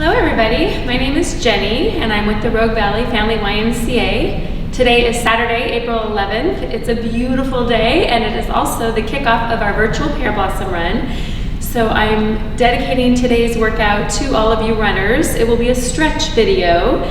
Hello everybody, my name is Jenny and I'm with the Rogue Valley Family YMCA. Today is Saturday, April 11th. It's a beautiful day and it is also the kickoff of our virtual Pear Blossom Run. So I'm dedicating today's workout to all of you runners. It will be a stretch video.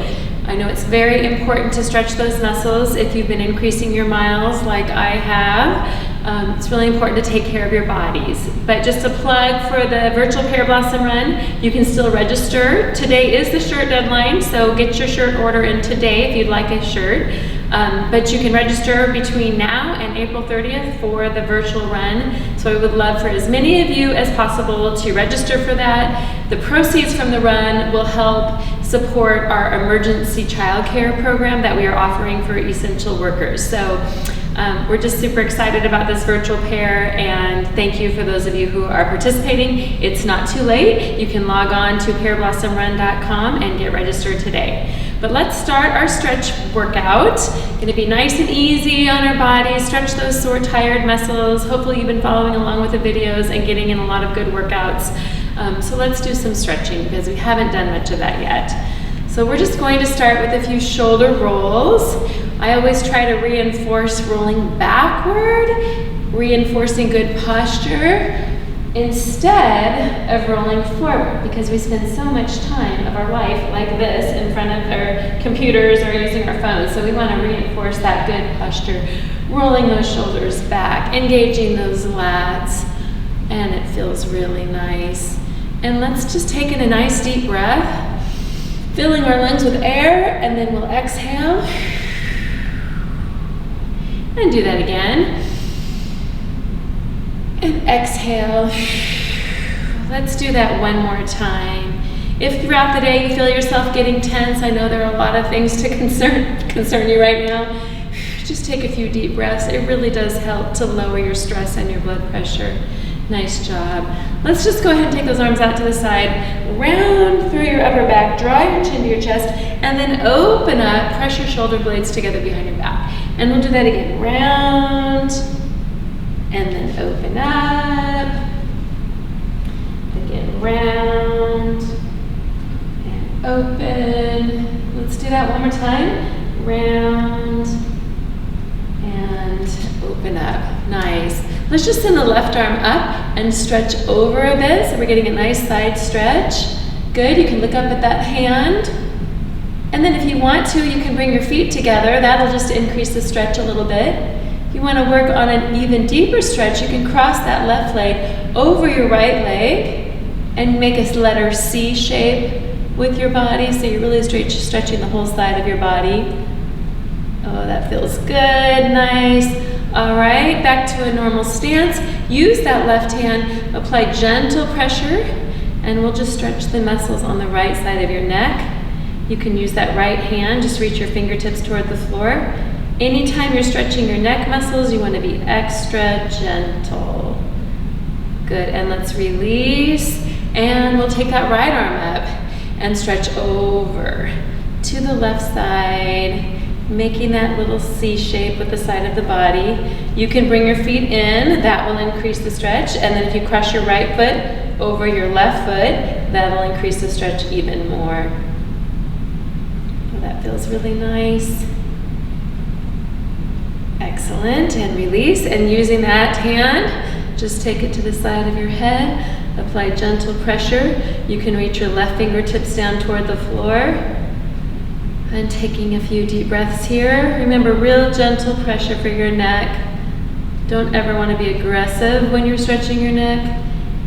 I know it's very important to stretch those muscles if you've been increasing your miles like I have. It's really important to take care of your bodies. But just a plug for the virtual Pear Blossom Run, you can still register. Today is the shirt deadline, so get your shirt order in today if you'd like a shirt. But you can register between now and April 30th for the virtual run. So I would love for as many of you as possible to register for that. The proceeds from the run will help support our emergency childcare program that we are offering for essential workers. So we're just super excited about this virtual pair, and thank you for those of you who are participating. It's not too late. You can log on to pearblossomrun.com and get registered today. But let's start our stretch workout. Gonna be nice and easy on our bodies, stretch those sore, tired muscles. Hopefully you've been following along with the videos and getting in a lot of good workouts. So let's do some stretching because we haven't done much of that yet. So we're just going to start with a few shoulder rolls. I always try to reinforce rolling backward, reinforcing good posture, instead of rolling forward, because we spend so much time of our life like this in front of our computers or using our phones. So we want to reinforce that good posture, rolling those shoulders back, engaging those lats, and it feels really nice. And let's just take in a nice deep breath, filling our lungs with air, and then we'll exhale. And do that again. And exhale. Let's do that one more time. If throughout the day you feel yourself getting tense, I know there are a lot of things to concern you right now, just take a few deep breaths. It really does help to lower your stress and your blood pressure. Nice job. Let's just go ahead and take those arms out to the side, round through your upper back, draw your chin to your chest, and then open up, press your shoulder blades together behind your back. And we'll do that again, round, and then open up, again, round, and open. Let's do that one more time, round, and open up, nice. Let's just send the left arm up and stretch over a bit, so we're getting a nice side stretch. Good, you can look up at that hand. And then if you want to, you can bring your feet together. That'll just increase the stretch a little bit. If you want to work on an even deeper stretch, you can cross that left leg over your right leg and make a letter C shape with your body, so you're really stretching the whole side of your body. Oh, that feels good, nice. All right, back to a normal stance. Use that left hand, apply gentle pressure, and we'll just stretch the muscles on the right side of your neck. You can use that right hand, just reach your fingertips toward the floor. Anytime you're stretching your neck muscles, you want to be extra gentle. Good, and let's release. And we'll take that right arm up and stretch over to the left side, making that little C shape with the side of the body. You can bring your feet in, that will increase the stretch. And then if you cross your right foot over your left foot, that'll increase the stretch even more. That feels really nice. Excellent, and release. And using that hand, just take it to the side of your head, apply gentle pressure. You can reach your left fingertips down toward the floor. And taking a few deep breaths here. Remember, real gentle pressure for your neck. Don't ever want to be aggressive when you're stretching your neck.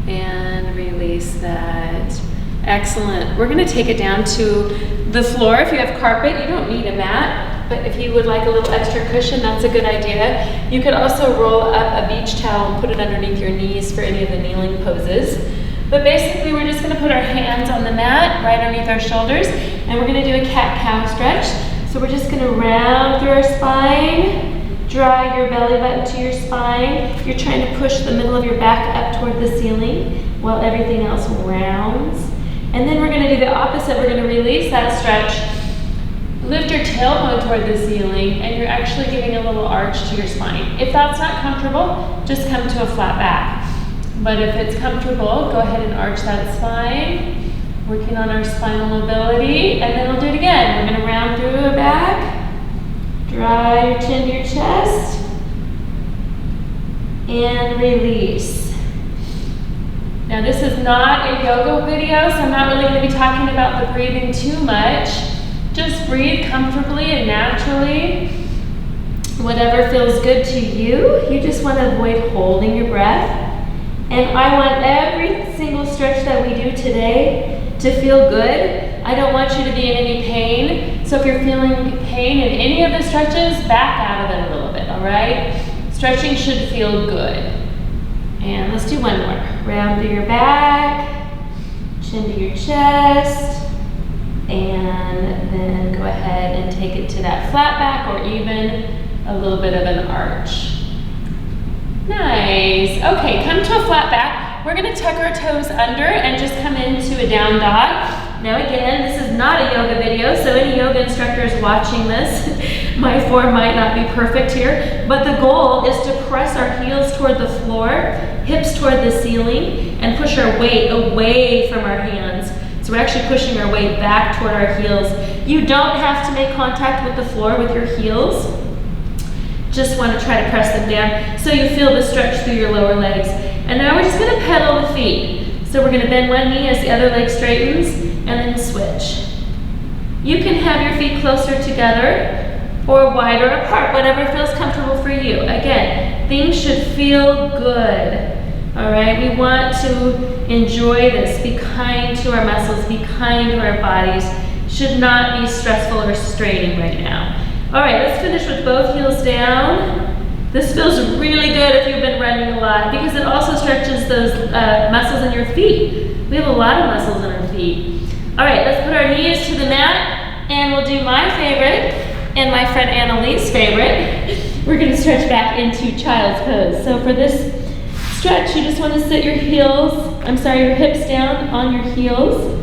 And release that. Excellent. We're going to take it down to the floor. If you have carpet, you don't need a mat, but if you would like a little extra cushion, that's a good idea. You could also roll up a beach towel and put it underneath your knees for any of the kneeling poses. But basically, we're just going to put our hands on the mat right underneath our shoulders, and we're going to do a cat-cow stretch. So we're just going to round through our spine, draw your belly button to your spine. You're trying to push the middle of your back up toward the ceiling while everything else rounds. And then we're going to do the opposite. We're going to release that stretch, lift your tailbone toward the ceiling, and you're actually giving a little arch to your spine. If that's not comfortable, just come to a flat back. But if it's comfortable, go ahead and arch that spine. Working on our spinal mobility, and then we'll do it again. We're gonna round through the back, draw your chin to your chest, and release. Now this is not a yoga video, so I'm not really gonna be talking about the breathing too much. Just breathe comfortably and naturally. Whatever feels good to you. You just wanna avoid holding your breath. And I want every single stretch that we do today to feel good. I don't want you to be in any pain. So if you're feeling pain in any of the stretches, back out of it a little bit, all right? Stretching should feel good. And let's do one more. Round through your back, chin to your chest, and then go ahead and take it to that flat back or even a little bit of an arch. Nice. Okay, come to a flat back. We're gonna tuck our toes under and just come into a down dog. Now again, this is not a yoga video, so any yoga instructors watching this, my form might not be perfect here, but the goal is to press our heels toward the floor, hips toward the ceiling, and push our weight away from our hands. So we're actually pushing our weight back toward our heels. You don't have to make contact with the floor with your heels. Just want to try to press them down so you feel the stretch through your lower legs. And now we're just going to pedal the feet. So we're going to bend one knee as the other leg straightens and then switch. You can have your feet closer together or wider apart, whatever feels comfortable for you. Again, things should feel good. All right, we want to enjoy this. Be kind to our muscles, be kind to our bodies. Should not be stressful or straining right now. All right, let's finish with both heels down. This feels really good if you've been running a lot because it also stretches those muscles in your feet. We have a lot of muscles in our feet. All right, let's put our knees to the mat and we'll do my favorite and my friend Annalee's favorite. We're gonna stretch back into child's pose. So for this stretch, you just wanna sit your your hips down on your heels.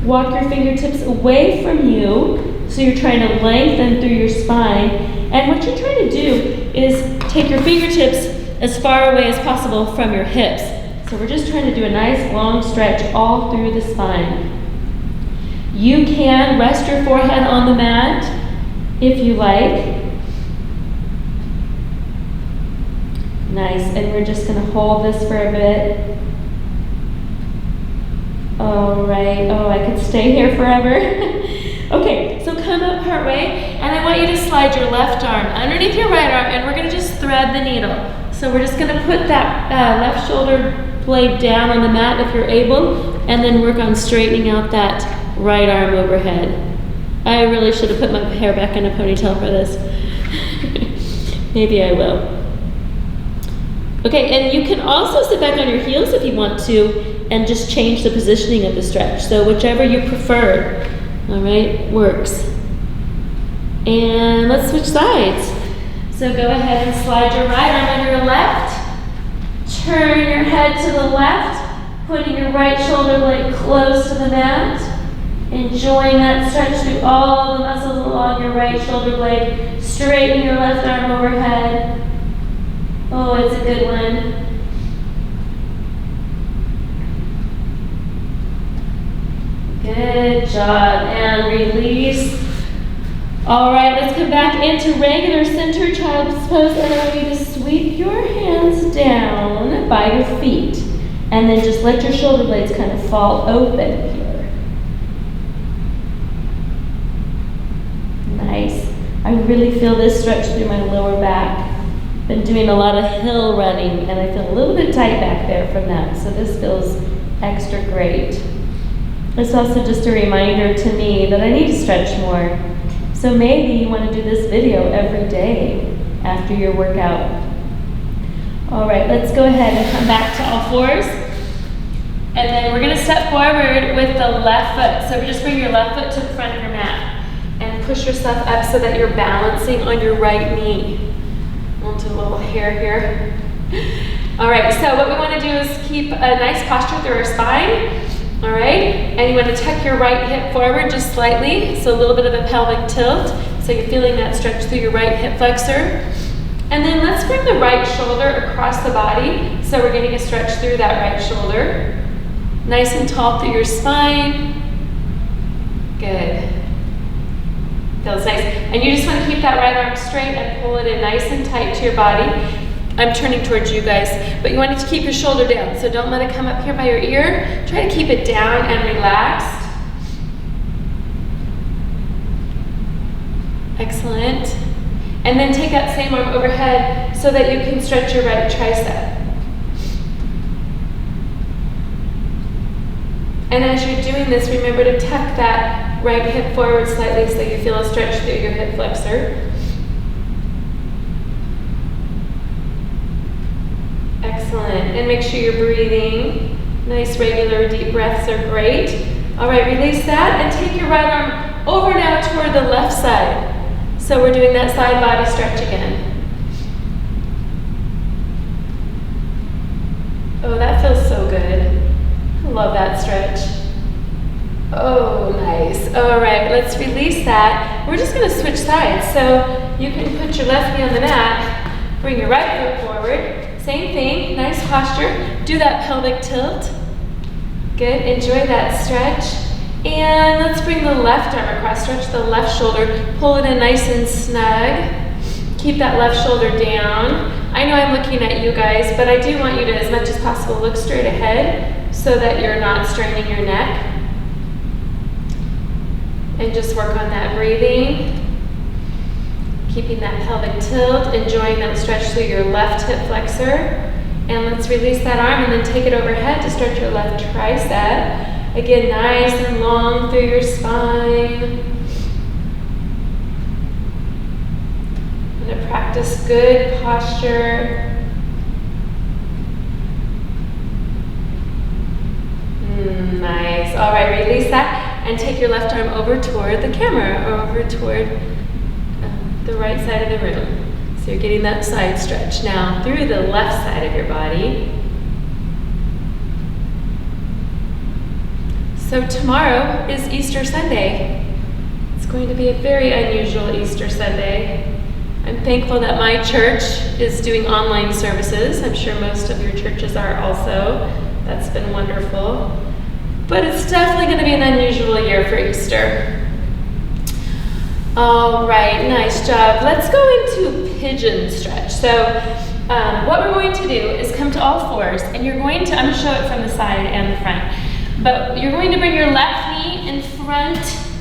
Walk your fingertips away from you. So you're trying to lengthen through your spine. And what you're trying to do is take your fingertips as far away as possible from your hips. So we're just trying to do a nice long stretch all through the spine. You can rest your forehead on the mat if you like. Nice, and we're just gonna hold this for a bit. All right, oh, I could stay here forever. Okay, so come up partway, and I want you to slide your left arm underneath your right arm, and we're gonna just thread the needle. So we're just gonna put that left shoulder blade down on the mat if you're able, and then work on straightening out that right arm overhead. I really should have put my hair back in a ponytail for this. Maybe I will. Okay, and you can also sit back on your heels if you want to, and just change the positioning of the stretch. So whichever you prefer. All right, works. And let's switch sides. So go ahead and slide your right arm under your left. Turn your head to the left, putting your right shoulder blade close to the mat. Enjoying that stretch through all the muscles along your right shoulder blade. Straighten your left arm overhead. Oh, it's a good one. Good job, and release. All right, let's come back into regular center child's pose, and I want you to sweep your hands down by your feet, and then just let your shoulder blades kind of fall open here. Nice. I really feel this stretch through my lower back. Been doing a lot of hill running, and I feel a little bit tight back there from that, so this feels extra great. It's also just a reminder to me that I need to stretch more. So maybe you want to do this video every day after your workout. All right, let's go ahead and come back to all fours. And then we're going to step forward with the left foot. So just bring your left foot to the front of your mat and push yourself up so that you're balancing on your right knee. We'll do a little hair here. All right, so what we want to do is keep a nice posture through our spine. All right, and you want to tuck your right hip forward just slightly, so a little bit of a pelvic tilt, so you're feeling that stretch through your right hip flexor. And then let's bring the right shoulder across the body, so we're getting a stretch through that right shoulder. Nice and tall through your spine. Feels nice. And you just want to keep that right arm straight and pull it in nice and tight to your body. I'm turning towards you guys, but you want to keep your shoulder down, so don't let it come up here by your ear. Try to keep it down and relaxed. Excellent. And then take that same arm overhead so that you can stretch your right tricep. And as you're doing this, remember to tuck that right hip forward slightly so you feel a stretch through your hip flexor. Excellent. And make sure you're breathing. Nice, regular, deep breaths are great. All right, release that and take your right arm over now toward the left side. So we're doing that side body stretch again. Oh, that feels so good. I love that stretch. Oh, nice. All right, let's release that. We're just going to switch sides. So you can put your left knee on the mat, bring your right foot forward. Same thing, nice posture. Do that pelvic tilt. Good, enjoy that stretch. And let's bring the left arm across, stretch the left shoulder, pull it in nice and snug. Keep that left shoulder down. I know I'm looking at you guys, but I do want you to, as much as possible, look straight ahead so that you're not straining your neck. And just work on that breathing. Keeping that pelvic tilt, enjoying that stretch through your left hip flexor. And let's release that arm and then take it overhead to stretch your left tricep. Again, nice and long through your spine. And to practice good posture. Nice. All right, release that and take your left arm over toward the camera or over toward the right side of the room. So you're getting that side stretch now through the left side of your body. So tomorrow is Easter Sunday. It's going to be a very unusual Easter Sunday. I'm thankful that my church is doing online services. I'm sure most of your churches are also. That's been wonderful. But it's definitely going to be an unusual year for Easter. All right, nice job. Let's go into pigeon stretch. So what we're going to do is come to all fours, and you're going to, I'm going to show it from the side and the front, but you're going to bring your left knee in front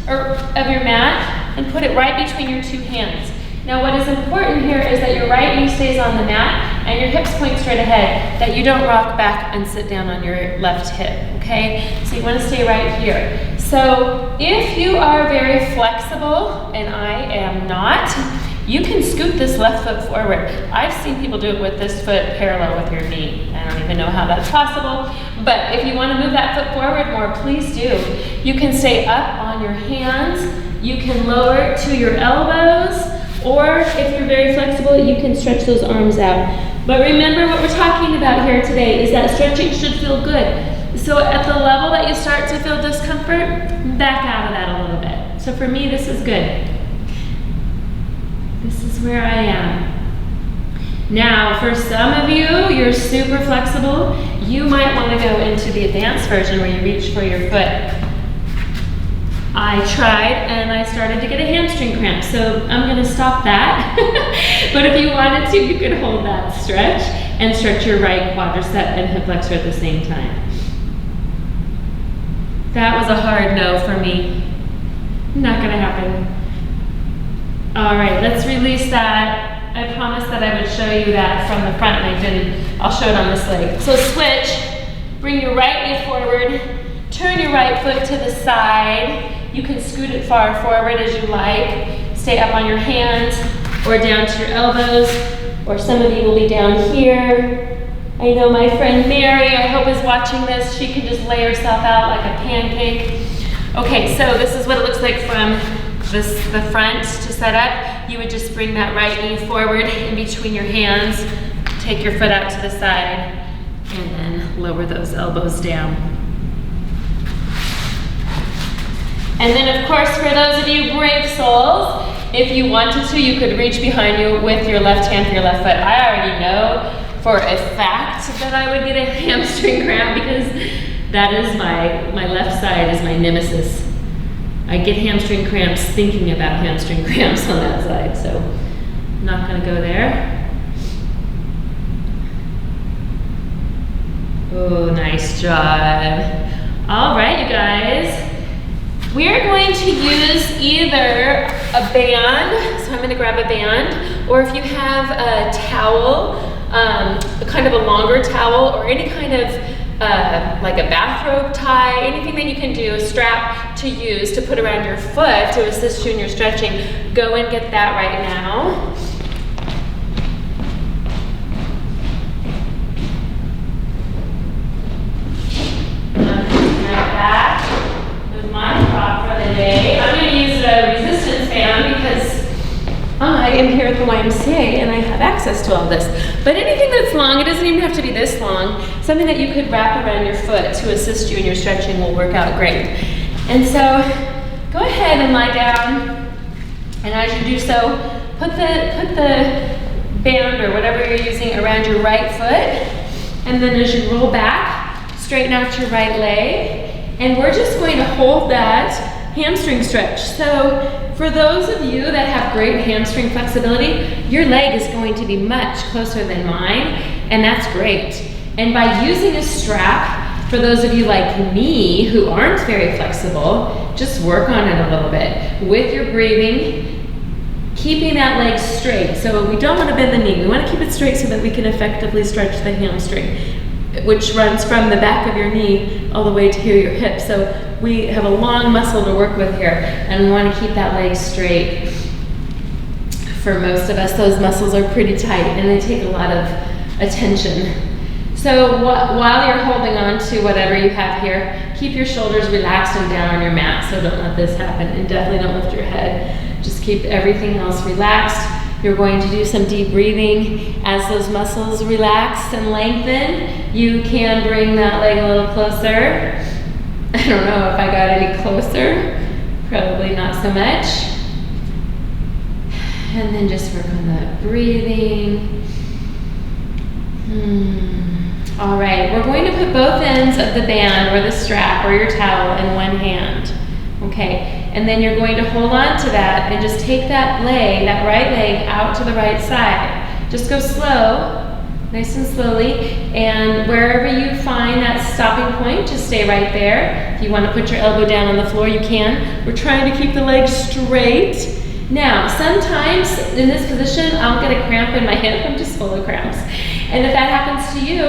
of your mat and put it right between your two hands. Now what is important here is that your right knee stays on the mat and your hips point straight ahead, that you don't rock back and sit down on your left hip, okay? So you want to stay right here. So if you are very flexible, and I am not, you can scoot this left foot forward. I've seen people do it with this foot parallel with your knee. I don't even know how that's possible, but if you want to move that foot forward more, please do. You can stay up on your hands, you can lower it to your elbows, or if you're very flexible, you can stretch those arms out. But remember, what we're talking about here today is that stretching should feel good. So at the level that you start to feel discomfort, back out of that a little bit. So for me, this is good. This is where I am. Now, for some of you, you're super flexible. You might want to go into the advanced version where you reach for your foot. I tried and I started to get a hamstring cramp, so I'm going to stop that. But if you wanted to, you could hold that stretch and stretch your right quadricep and hip flexor at the same time. That was a hard no for me. Not going to happen. All right, let's release that. I promised that I would show you that from the front, and I didn't. I'll show it on this leg. So switch, bring your right knee forward, turn your right foot to the side. You can scoot it far forward as you like. Stay up on your hands or down to your elbows, or some of you will be down here. I know my friend Mary, I hope, is watching this. She can just lay herself out like a pancake. Okay, so this is what it looks like from the front to set up. You would just bring that right knee forward in between your hands, take your foot out to the side, and then lower those elbows down. And then of course, for those of you brave souls, if you wanted to, you could reach behind you with your left hand for your left foot. I already know for a fact that I would get a hamstring cramp because that is my left side is my nemesis. I get hamstring cramps thinking about hamstring cramps on that side, so I'm not gonna go there. Oh, nice job. All right, you guys. We are going to use either a band, so I'm gonna grab a band, or if you have a towel, kind of a longer towel, or any kind of like a bathrobe tie, anything that you can do, a strap to use to put around your foot to assist you in your stretching, go and get that right now. I'm going to use a resistance band because I am here at the YMCA and I have access to all this. But anything that's long, it doesn't even have to be this long, something that you could wrap around your foot to assist you in your stretching will work out great. And so go ahead and lie down, and as you do so, put the band or whatever you're using around your right foot, and then as you roll back, straighten out your right leg, and we're just going to hold that hamstring stretch. So for those of you that have great hamstring flexibility, your leg is going to be much closer than mine, and that's great. And by using a strap, for those of you like me who aren't very flexible, just work on it a little bit. With your breathing, keeping that leg straight. So we don't want to bend the knee. We want to keep it straight so that we can effectively stretch the hamstring, which runs from the back of your knee all the way to here, your hip. So we have a long muscle to work with here, and we want to keep that leg straight. For most of us, those muscles are pretty tight and they take a lot of attention. So while you're holding on to whatever you have here, keep your shoulders relaxed and down on your mat, so don't let this happen, and definitely don't lift your head. Just keep everything else relaxed. You're going to do some deep breathing. As those muscles relax and lengthen, you can bring that leg a little closer. I don't know if I got any closer, probably not so much. And then just work on that breathing. All right, we're going to put both ends of the band or the strap or your towel in one hand. Okay, and then you're going to hold on to that and just take that leg, that right leg, out to the right side. Just go slow, nice and slowly, and wherever you find that stopping point, just stay right there. If you want to put your elbow down on the floor, you can. We're trying to keep the leg straight. Now, sometimes in this position, I'll get a cramp in my hip. I'm just full of cramps. And if that happens to you,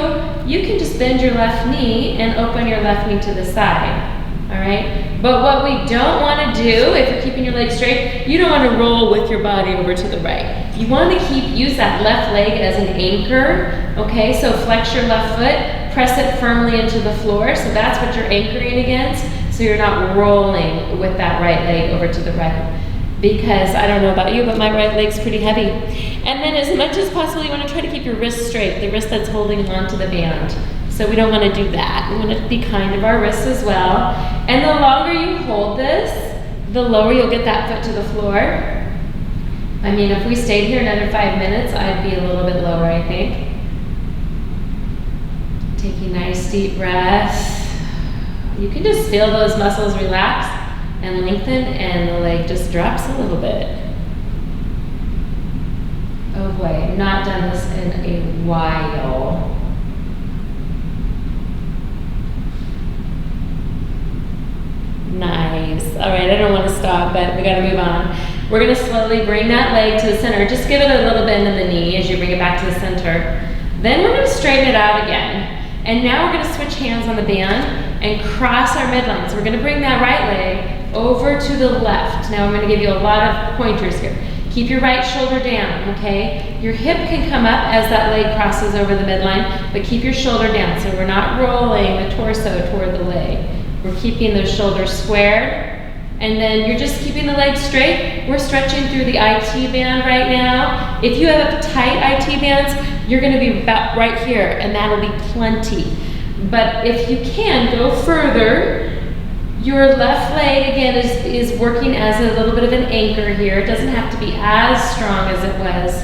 you can just bend your left knee and open your left knee to the side. All right? But what we don't want to do, if you're keeping your leg straight, you don't want to roll with your body over to the right. You want to use that left leg as an anchor. Okay? So flex your left foot, press it firmly into the floor. So that's what you're anchoring against. So you're not rolling with that right leg over to the right. Because I don't know about you, but my right leg's pretty heavy. And then as much as possible, you want to try to keep your wrist straight, the wrist that's holding onto the band. So we don't want to do that. We want to be kind of our wrists as well. And the longer you hold this, the lower you'll get that foot to the floor. I mean, if we stayed here another 5 minutes, I'd be a little bit lower, I think. Taking nice deep breaths. You can just feel those muscles relax and lengthen, and the leg just drops a little bit. Oh boy, I've not done this in a while. Nice. All right, I don't want to stop, but we got to move on. We're going to slowly bring that leg to the center. Just give it a little bend in the knee as you bring it back to the center. Then we're going to straighten it out again. And now we're going to switch hands on the band and cross our midline. So we're going to bring that right leg over to the left. Now I'm going to give you a lot of pointers here. Keep your right shoulder down, okay? Your hip can come up as that leg crosses over the midline, but keep your shoulder down so we're not rolling the torso toward the leg. We're keeping those shoulders squared, and then you're just keeping the leg straight. We're stretching through the IT band right now. If you have tight IT bands, you're going to be about right here, and that'll be plenty. But if you can, go further. Your left leg, again, is working as a little bit of an anchor here. It doesn't have to be as strong as it was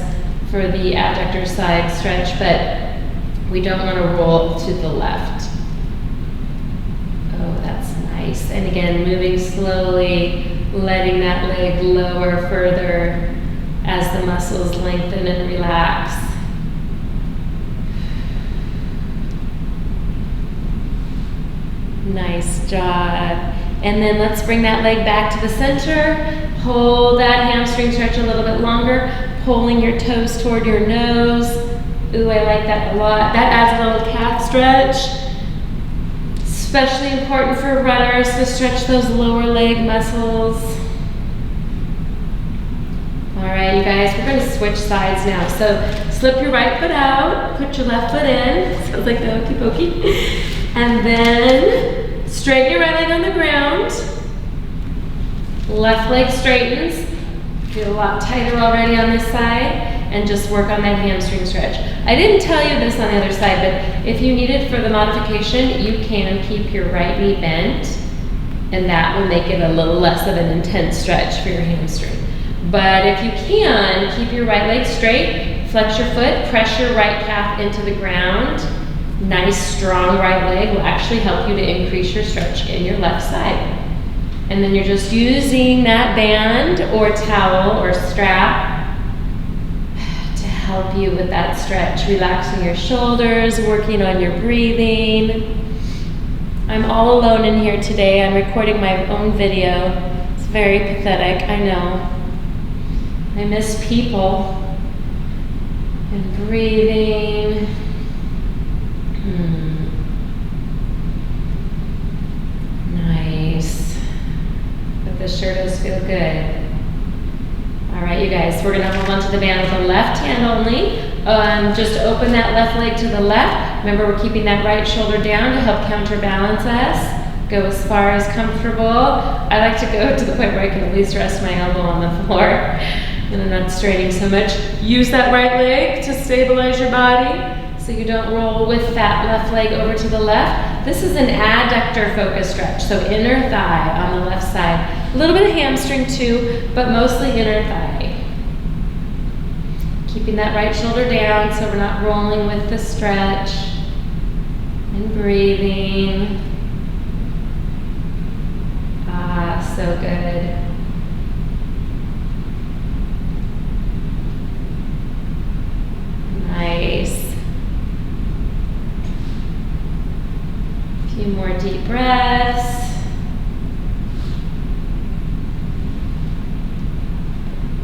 for the abductor side stretch, but we don't want to roll to the left. Oh, that's nice. Nice, and again, moving slowly, letting that leg lower further as the muscles lengthen and relax. Nice job. And then let's bring that leg back to the center. Hold that hamstring stretch a little bit longer, pulling your toes toward your nose. Ooh, I like that a lot. That adds a little calf stretch. Especially important for runners to stretch those lower leg muscles. All right, you guys, we're gonna switch sides now. So slip your right foot out, put your left foot in. Sounds like the hokey pokey. And then straighten your right leg on the ground. Left leg straightens. Feel a lot tighter already on this side. And just work on that hamstring stretch. I didn't tell you this on the other side, but if you need it for the modification, you can keep your right knee bent, and that will make it a little less of an intense stretch for your hamstring. But if you can, keep your right leg straight, flex your foot, press your right calf into the ground. Nice, strong right leg will actually help you to increase your stretch in your left side. And then you're just using that band or towel or strap help you with that stretch, relaxing your shoulders, working on your breathing. I'm all alone in here today. I'm recording my own video. It's very pathetic, I know. I miss people and breathing. Nice. But this sure does feel good. All right, you guys, we're gonna hold onto the band with the left hand only. Just open that left leg to the left. Remember, we're keeping that right shoulder down to help counterbalance us. Go as far as comfortable. I like to go to the point where I can at least rest my elbow on the floor and I'm not straining so much. Use that right leg to stabilize your body so you don't roll with that left leg over to the left. This is an adductor focus stretch, so inner thigh on the left side. A little bit of hamstring too, but mostly inner thigh. Keeping that right shoulder down so we're not rolling with the stretch. And breathing. Ah, so good. Nice. A few more deep breaths.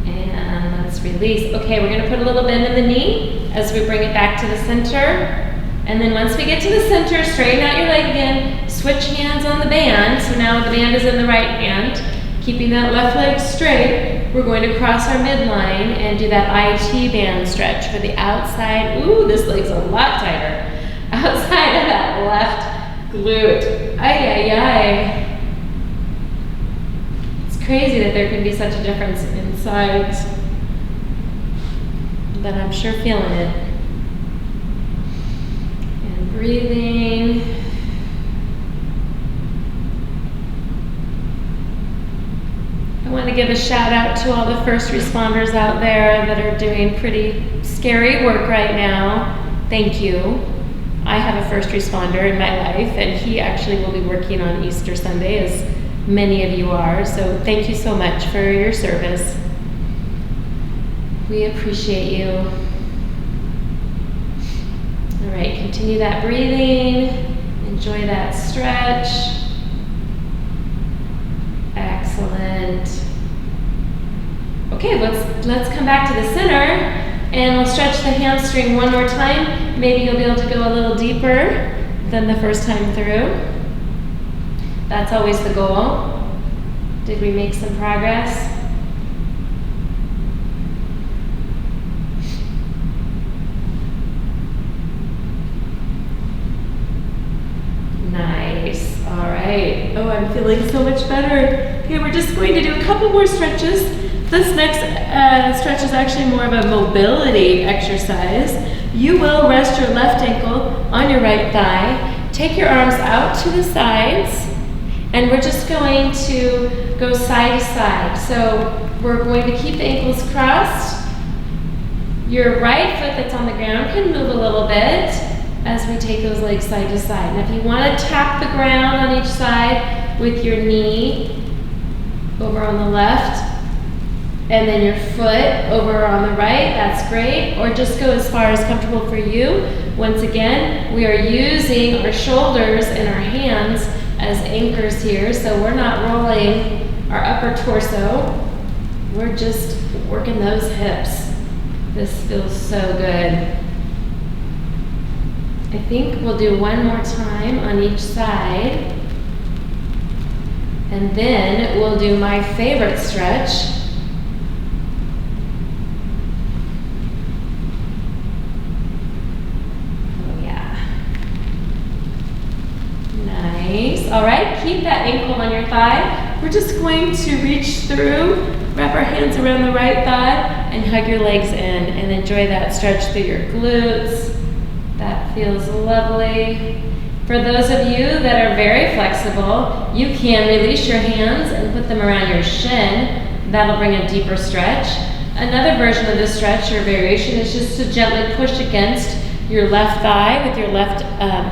And let's release. Okay, we're gonna put a little bend in the knee as we bring it back to the center. And then once we get to the center, straighten out your leg again, switch hands on the band. So now the band is in the right hand. Keeping that left leg straight, we're going to cross our midline and do that IT band stretch for the outside. Ooh, this leg's a lot tighter. Outside of that left glute. Ay, ay, ay. It's crazy that there can be such a difference in sides, but I'm sure feeling it. And breathing. I want to give a shout out to all the first responders out there that are doing pretty scary work right now. Thank you. I have a first responder in my life, and he actually will be working on Easter Sunday, as many of you are. So thank you so much for your service. We appreciate you. All right, continue that breathing. Enjoy that stretch. Excellent. Okay, let's come back to the center and we'll stretch the hamstring one more time. Maybe you'll be able to go a little deeper than the first time through. That's always the goal. Did we make some progress? Nice. All right. Oh, I'm feeling so much better. Okay, we're just going to do a couple more stretches. This next stretch is actually more of a mobility exercise. You will rest your left ankle on your right thigh. Take your arms out to the sides, and we're just going to go side to side. So we're going to keep the ankles crossed. Your right foot that's on the ground can move a little bit as we take those legs side to side. And if you want to tap the ground on each side, with your knee over on the left, and then your foot over on the right, that's great. Or just go as far as comfortable for you. Once again, we are using our shoulders and our hands as anchors here, so we're not rolling our upper torso. We're just working those hips. This feels so good. I think we'll do one more time on each side. And then we'll do my favorite stretch. Oh yeah. Nice. All right, keep that ankle on your thigh. We're just going to reach through, wrap our hands around the right thigh, and hug your legs in, and enjoy that stretch through your glutes. That feels lovely. For those of you that are very flexible, you can release your hands and put them around your shin. That'll bring a deeper stretch. Another version of this stretch or variation is just to gently push against your left thigh with your left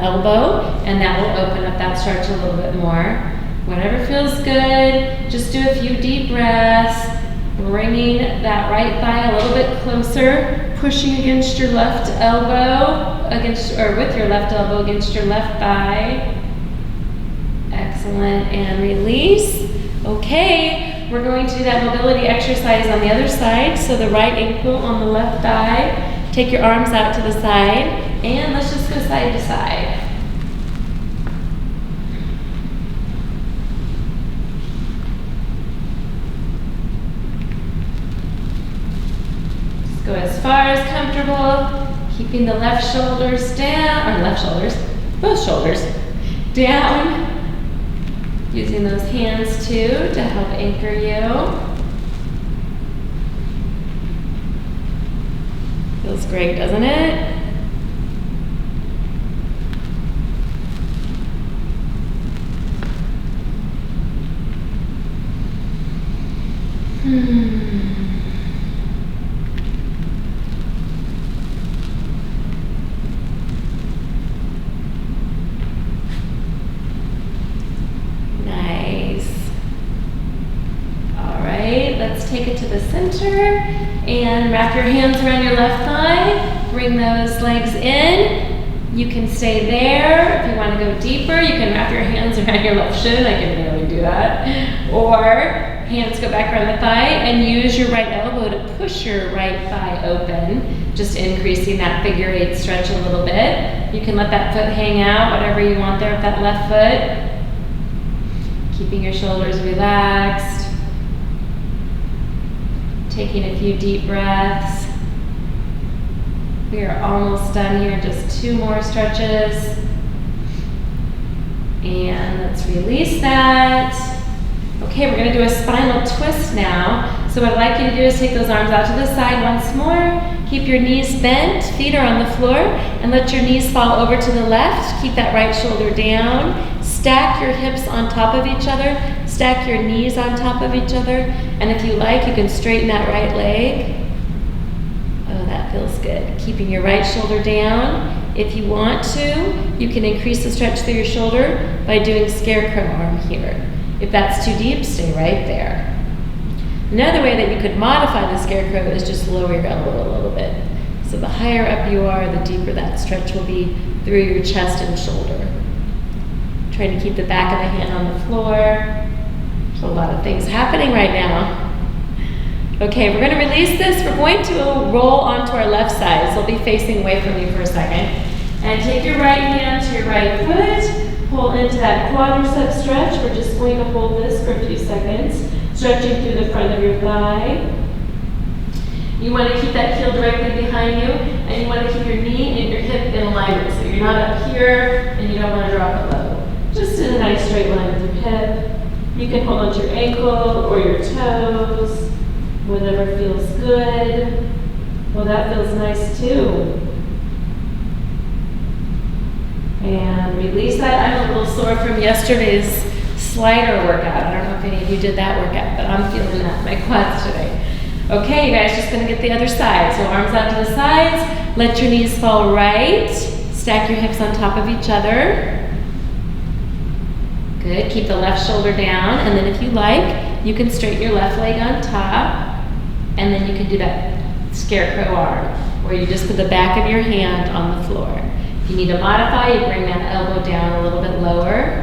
elbow, and that will open up that stretch a little bit more. Whatever feels good, just do a few deep breaths, bringing that right thigh a little bit closer, pushing against your left elbow, with your left elbow against your left thigh. Excellent, and release. Okay, we're going to do that mobility exercise on the other side. So the right ankle on the left thigh, take your arms out to the side, and let's just go side to side. Go as far as comfortable, keeping the left shoulders down, both shoulders down. Using those hands too to help anchor you. Feels great, doesn't it? Let's take it to the center and wrap your hands around your left thigh. Bring those legs in. You can stay there. If you want to go deeper, you can wrap your hands around your left shin. I can barely do that. Or hands go back around the thigh and use your right elbow to push your right thigh open, just increasing that figure eight stretch a little bit. You can let that foot hang out, whatever you want there with that left foot. Keeping your shoulders relaxed. Taking a few deep breaths. We are almost done here, just two more stretches. And let's release that. Okay, we're gonna do a spinal twist now. So what I'd like you to do is take those arms out to the side once more. Keep your knees bent, feet are on the floor, and let your knees fall over to the left. Keep that right shoulder down. Stack your hips on top of each other. Stack your knees on top of each other. And if you like, you can straighten that right leg. Oh, that feels good. Keeping your right shoulder down. If you want to, you can increase the stretch through your shoulder by doing scarecrow arm here. If that's too deep, stay right there. Another way that you could modify the scarecrow is just lower your elbow a little bit. So the higher up you are, the deeper that stretch will be through your chest and shoulder. Trying to keep the back of the hand on the floor. There's a lot of things happening right now. Okay, we're gonna release this. We're going to roll onto our left side. So we'll be facing away from you for a second. And take your right hand to your right foot. Pull into that quadricep stretch. We're just going to hold this for a few seconds. Stretching through the front of your thigh. You want to keep that heel directly behind you, and you want to keep your knee and your hip in alignment. So you're not up here, and you don't want to drop it low. Just in a nice straight line with your hip. You can hold onto your ankle or your toes, whatever feels good. Well, that feels nice too. And release that. I'm a little sore from yesterday's slider workout. I don't know if any of you did that workout, but I'm feeling that in my quads today. Okay, you guys, just gonna get the other side. So arms out to the sides, let your knees fall right, stack your hips on top of each other. Good, keep the left shoulder down, and then if you like, you can straighten your left leg on top, and then you can do that scarecrow arm, where you just put the back of your hand on the floor. If you need to modify, you bring that elbow down a little bit lower.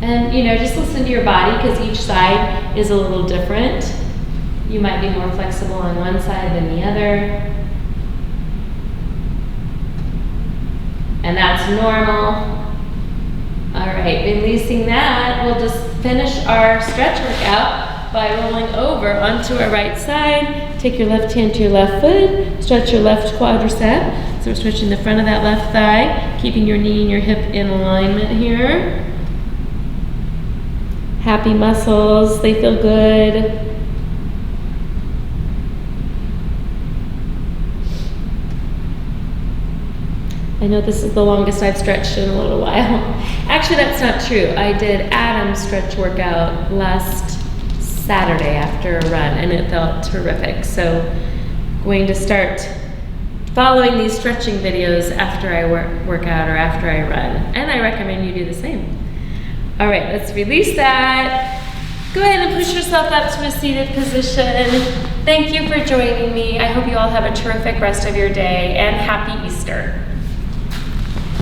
And just listen to your body, because each side is a little different. You might be more flexible on one side than the other. And that's normal. All right, releasing that, we'll just finish our stretch workout by rolling over onto our right side. Take your left hand to your left foot, stretch your left quadricep. So we're stretching the front of that left thigh, keeping your knee and your hip in alignment here. Happy muscles, they feel good. I know this is the longest I've stretched in a little while. Actually, that's not true. I did Adam's stretch workout last Saturday after a run, and it felt terrific. So I'm going to start following these stretching videos after I work out or after I run. And I recommend you do the same. All right, let's release that. Go ahead and push yourself up to a seated position. Thank you for joining me. I hope you all have a terrific rest of your day, and happy Easter.